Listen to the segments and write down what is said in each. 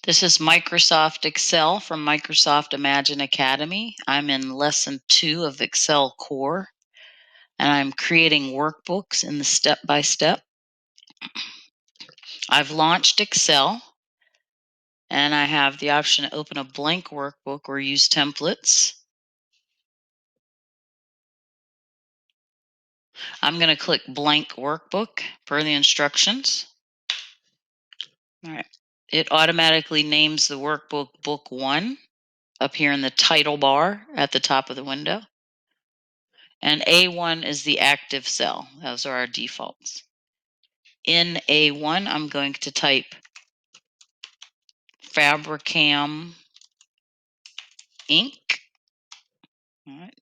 This is Microsoft Excel from Microsoft Imagine Academy. I'm in Lesson 2 of Excel Core, and I'm creating workbooks in the step-by-step. I've launched Excel, and I have the option to open a blank workbook or use templates. I'm going to click Blank Workbook per the instructions. All right. It automatically names the workbook Book 1 up here in the title bar at the top of the window. And A1 is the active cell. Those are our defaults. In A1, I'm going to type Fabricam ink. All right.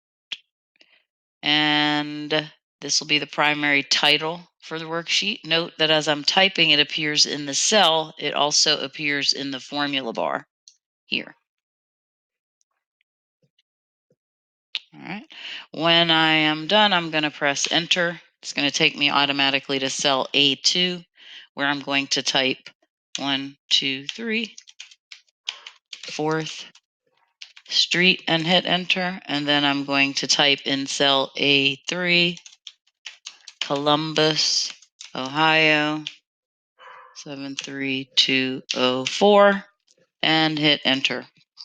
And this will be the primary title for the worksheet. Note that as I'm typing, it appears in the cell. It also appears in the formula bar here. All right. When I am done, I'm going to press enter. It's going to take me automatically to cell A2, where I'm going to type 1, 2, 3, 4th Street and hit enter. And then I'm going to type in cell A3, Columbus, Ohio, 73204, and hit enter.